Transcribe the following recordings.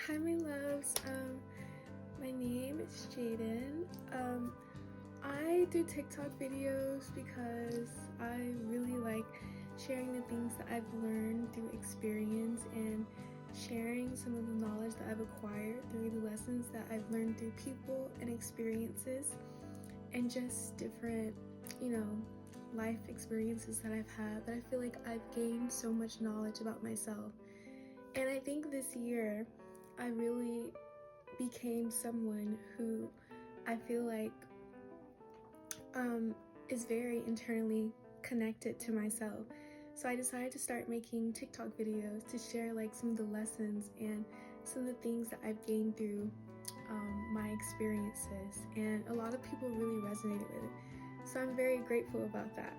Hi, my loves. My name is Jadyn. I do TikTok videos because I really like sharing the things that I've learned through experience and sharing some of the knowledge that I've acquired through the lessons that I've learned through people and experiences and just different, life experiences that I've had that I feel like I've gained so much knowledge about myself. And I think this year I really became someone who I feel like is very internally connected to myself. So I decided to start making TikTok videos to share like some of the lessons and some of the things that I've gained through my experiences, and a lot of people really resonated with it. So I'm very grateful about that.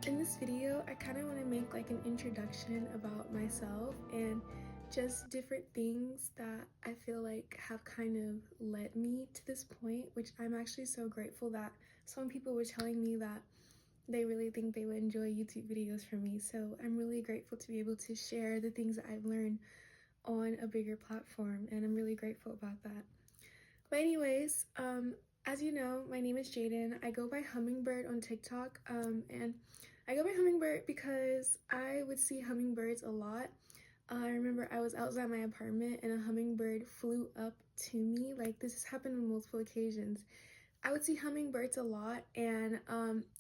In this video, I kind of want to make like an introduction about myself and just different things that I feel like have kind of led me to this point, which I'm actually so grateful that some people were telling me that they really think they would enjoy YouTube videos from me. So I'm really grateful to be able to share the things that I've learned on a bigger platform, and I'm really grateful about that. But anyways, as you know, my name is Jadyn. I go by Hummingbird on TikTok, and I go by Hummingbird because I would see hummingbirds a lot. I remember I was outside my apartment and a hummingbird flew up to me. Like, this has happened on multiple occasions. I would see hummingbirds a lot, and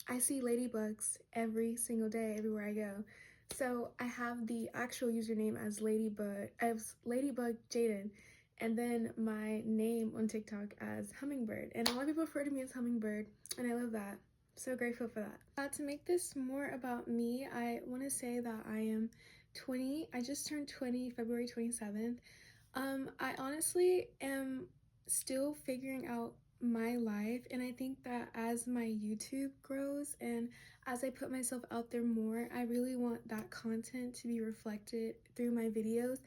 I see ladybugs every single day everywhere I go. So I have the actual username as Ladybug Jadyn, and then my name on TikTok as Hummingbird. And a lot of people refer to me as Hummingbird, and I love that. So grateful for that. To make this more about me, I want to say that I am 20. I just turned 20 February 27th. I honestly am still figuring out my life, and I think that as my YouTube grows and as I put myself out there more, I really want that content to be reflected through my videos.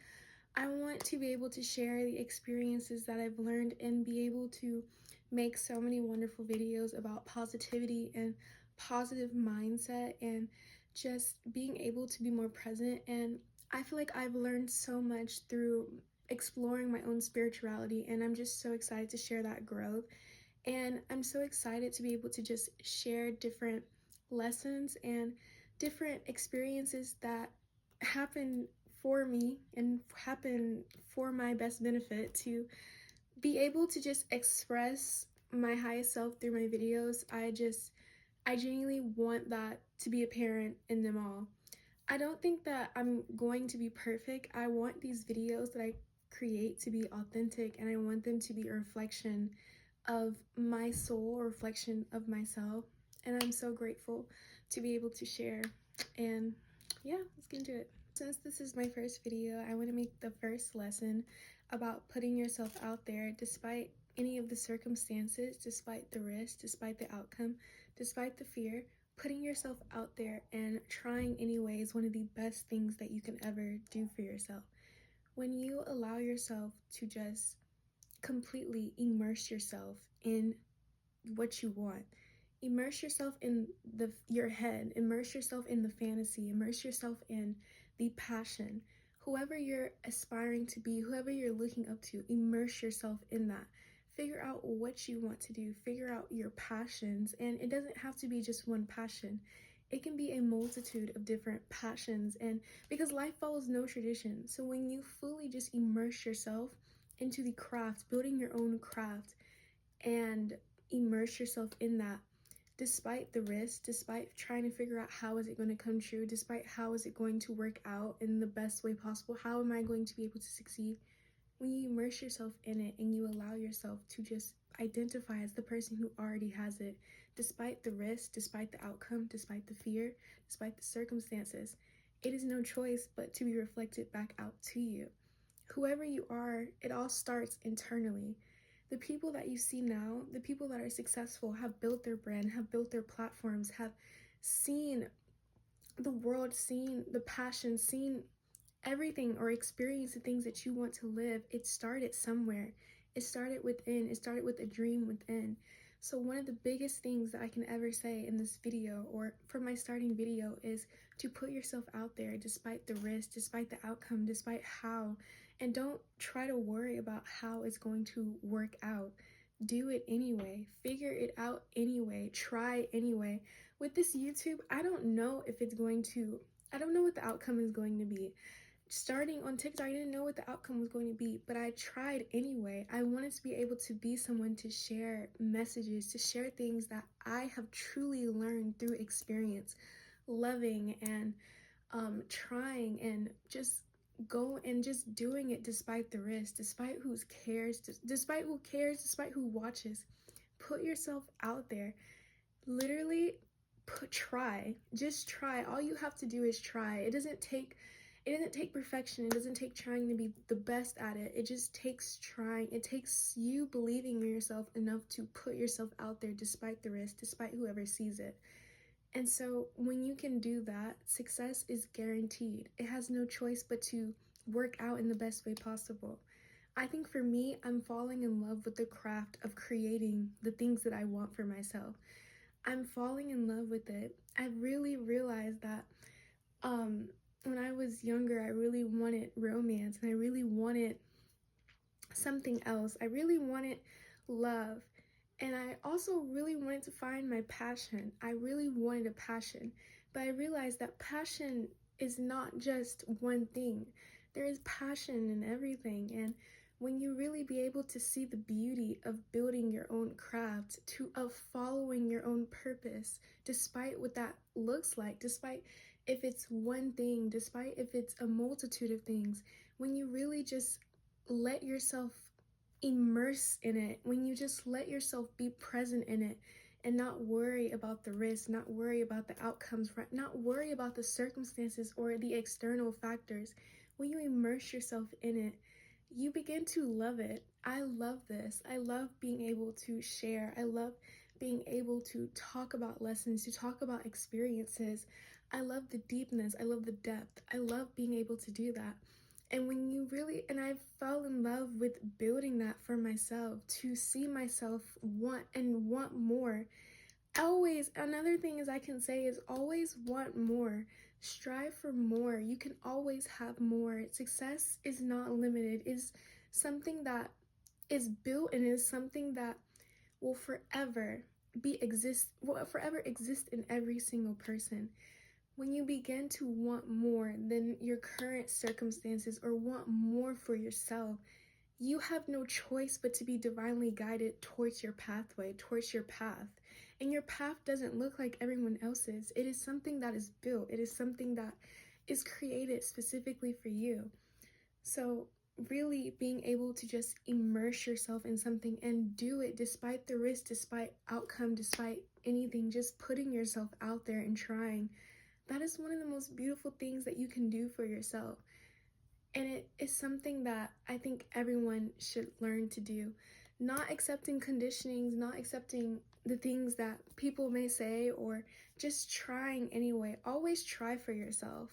I want to be able to share the experiences that I've learned and be able to make so many wonderful videos about positivity and positive mindset and just being able to be more present. And I feel like I've learned so much through exploring my own spirituality, and I'm just so excited to share that growth. And I'm so excited to be able to just share different lessons and different experiences that happen for me and happen for my best benefit, to be able to just express my highest self through my videos. I genuinely want that to be apparent in them all. I don't think that I'm going to be perfect. I want these videos that I create to be authentic, and I want them to be a reflection of my soul, a reflection of myself. And I'm so grateful to be able to share. And yeah, let's get into it. Since this is my first video, I want to make the first lesson about putting yourself out there despite any of the circumstances, despite the risk, despite the outcome, despite the fear. Putting yourself out there and trying anyway is one of the best things that you can ever do for yourself. When you allow yourself to just completely immerse yourself in what you want, immerse yourself in your head, immerse yourself in the fantasy, immerse yourself in the passion, whoever you're aspiring to be, whoever you're looking up to, immerse yourself in that. Figure out what you want to do, figure out your passions, and it doesn't have to be just one passion. It can be a multitude of different passions, and because life follows no tradition. So when you fully just immerse yourself into the craft, building your own craft, and immerse yourself in that, despite the risk, despite trying to figure out how is it going to come true, despite how is it going to work out in the best way possible, how am I going to be able to succeed, when you immerse yourself in it and you allow yourself to just identify as the person who already has it, despite the risk, despite the outcome, despite the fear, despite the circumstances, it is no choice but to be reflected back out to you. Whoever you are, it all starts internally. The people that you see now, the people that are successful, have built their brand, have built their platforms, have seen the world, seen the passion, seen everything, or experience the things that you want to live. It started somewhere. It started within. It started with a dream within. So one of the biggest things that I can ever say in this video, or for my starting video, is to put yourself out there despite the risk, despite the outcome, despite how and don't try to worry about how it's going to work out. Do it anyway. Figure it out anyway. Try anyway. With this YouTube, I don't know what the outcome is going to be. Starting on TikTok, I didn't know what the outcome was going to be, but I tried anyway. I wanted to be able to be someone to share messages, to share things that I have truly learned through experience, loving and trying, and just doing it despite the risk, despite despite who cares, despite who watches. Put yourself out there. Literally, try. Just try. All you have to do is try. It doesn't take perfection. It doesn't take trying to be the best at it. It just takes trying. It takes you believing in yourself enough to put yourself out there despite the risk, despite whoever sees it. And so when you can do that, success is guaranteed. It has no choice but to work out in the best way possible. I think for me, I'm falling in love with the craft of creating the things that I want for myself. I'm falling in love with it. I really realized that when I was younger, I really wanted romance, and I really wanted something else. I really wanted love. And I also really wanted to find my passion. I really wanted a passion. But I realized that passion is not just one thing. There is passion in everything. And when you really be able to see the beauty of building your own craft, of following your own purpose, despite what that looks like, despite if it's one thing, despite if it's a multitude of things, when you really just let yourself immerse in it, when you just let yourself be present in it and not worry about the risk, not worry about the outcomes, not worry about the circumstances or the external factors, when you immerse yourself in it, you begin to love it. I love this. I love being able to share. I love being able to talk about lessons, to talk about experiences. I love the deepness. I love the depth. I love being able to do that. And I fell in love with building that for myself, to see myself want more. Always, another thing I can say is always want more. Strive for more. You can always have more. Success is not limited. It's something that is built, and is something that will forever exist in every single person. When you begin to want more than your current circumstances, or want more for yourself, you have no choice but to be divinely guided towards your pathway, towards your path. And your path doesn't look like everyone else's. It is something that is built. It is something that is created specifically for you. So really being able to just immerse yourself in something and do it despite the risk, despite outcome, despite anything, just putting yourself out there and trying. That is one of the most beautiful things that you can do for yourself. And it is something that I think everyone should learn to do. Not accepting conditionings, not accepting the things that people may say, or just trying anyway. Always try for yourself.